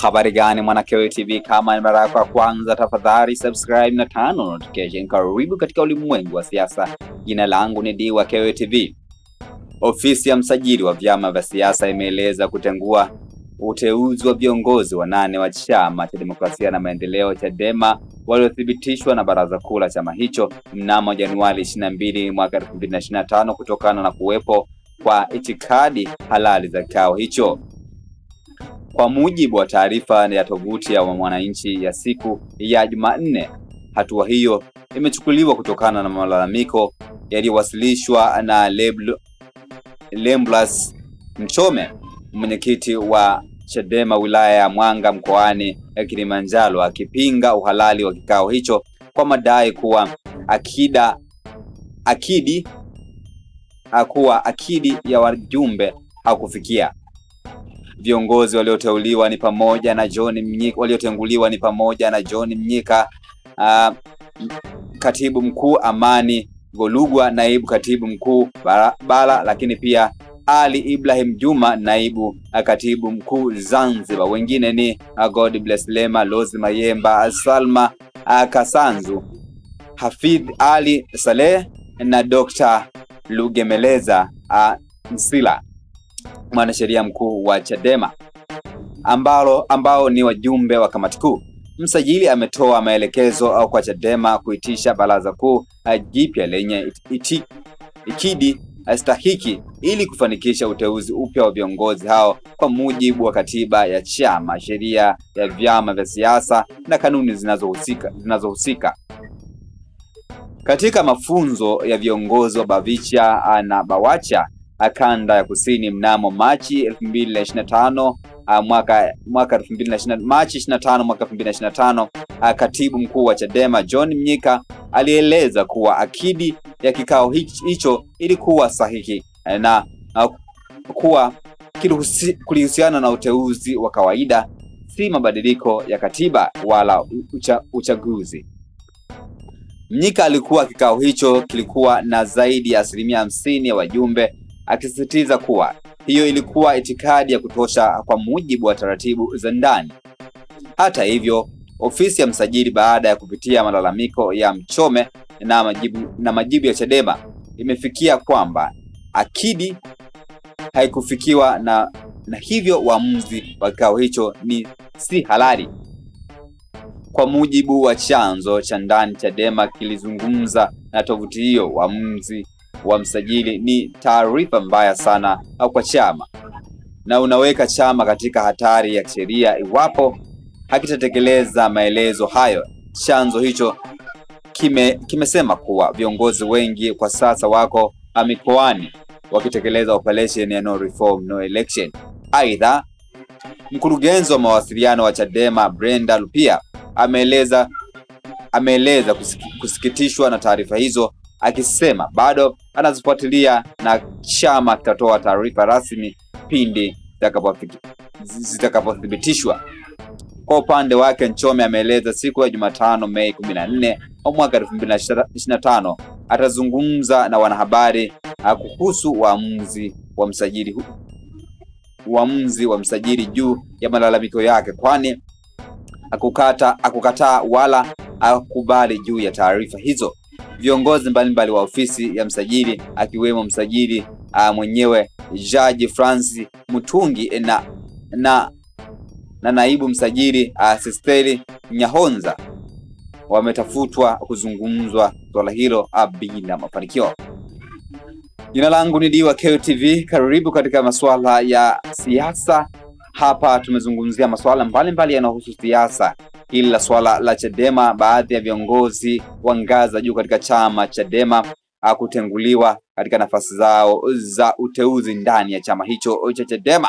Habari gani mwana Kewe TV, kama ni mara yako ya kwanza tafadhali subscribe na turn on notification. Karibu katika ulimwengu wa siasa. Jina langu ni Diwa Kewe TV. Ofisi ya msajili wa vyama vya siasa imeeleza kutengua uteuzi wa viongozi wanane wa Chama cha Demokrasia na Maendeleo Chadema waliothibitishwa na baraza kuu la chama hicho mnamo Januari 22 mwaka 2025 kutokana na kuwepo kwa itikadi halali za kikao hicho. Kwa mujibu wa taarifa ya tovuti ya Mwananchi ya siku ya Jumanne, hatua hiyo imechukuliwa kutokana na malalamiko yaliyowasilishwa na Lemblus Mchome, mwenyekiti wa Chadema wilaya ya Mwanga mkoani Kilimanjaro, akipinga uhalali wa kikao hicho kwa madai kuwa akidi ya wajumbe hakufikia. Viongozi waliotenguliwa ni pamoja na John Mnyika, katibu mkuu, Amani Golugwa, naibu katibu mkuu Bala, lakini pia Ali Ibrahim Juma, naibu katibu mkuu Zanzibar. Wengine ni God Bless Lema, Lozi Mayemba, Salma Kasanzu, Hafidh Ali Saleh na Dr. Lugemeleza Msila, mwanasheria mkuu wa Chadema, ambao ni wajumbe wa kamati kuu. Msajili ametoa maelekezo kwa Chadema kuitisha baraza kuu jipya lenye ikidi stahiki ili kufanikisha uteuzi upya wa viongozi hao kwa mujibu wa katiba ya chama, sheria ya vyama vya siasa na kanuni zinazohusika. Katika mafunzo ya viongozi wa Bavicha na Bawacha kanda ya kusini mnamo Machi 2025 Machi 25 mwaka 2025, katibu mkuu wa Chadema John Mnyika alieleza kuwa akidi ya kikao hicho ilikuwa sahihi na kuwa kulihusiana na uteuzi wa kawaida, si mabadiliko ya katiba wala uchaguzi. Mnyika alikuwa kikao hicho kilikuwa na zaidi ya 50% ya wajumbe, akisisitiza kuwa hiyo ilikuwa itikadi ya kutosha kwa mujibu wa taratibu za ndani. Hata hivyo, ofisi ya msajili baada ya kupitia malalamiko ya Mchome na majibu ya Chadema imefikia kwamba akidi haikufikiwa na hivyo uamuzi wa kikao hicho ni si halali. Kwa mujibu wa chanzo cha ndani Chadema kilizungumza na tovuti hiyo, uamuzi wa msajili ni taarifa mbaya sana kwa chama na unaweka chama katika hatari ya sheria iwapo hakitatekeleza maelezo hayo. Chanzo hicho kimesema kuwa viongozi wengi kwa sasa wako mikoani wakitekeleza operation ya no reform no election. Aidha, mkurugenzi wa mawasiliano wa Chadema Brenda Lupia ameeleza kusikitishwa na taarifa hizo, akisema bado anazifuatilia na chama kitatoa taarifa rasmi pindi zitakapothibitishwa. Kwa upande wake, Mchome ameeleza siku ya Jumatano Mei 14 mwaka 2025 atazungumza na wanahabari kuhusu uamuzi wa msajili juu ya malalamiko yake, kwani akukataa wala akubali juu ya taarifa hizo. Viongozi mbalimbali wa ofisi ya msajili akiwemo msajili mwenyewe Judge Francis Mutungi na naibu msajili Sisteli Nyahonza wametafutwa kuzungumzwa swala hilo bila mafanikio. Jina langu ni Diwa Kewe TV. Karibu katika masuala ya siasa. Hapa tumezungumzia masuala mbalimbali yanayohusu siasa. Ila swala la Chadema, baadhi ya viongozi wa ngazi juu katika chama Chadema kutenguliwa katika nafasi zao za uteuzi ndani ya chama hicho cha Chadema.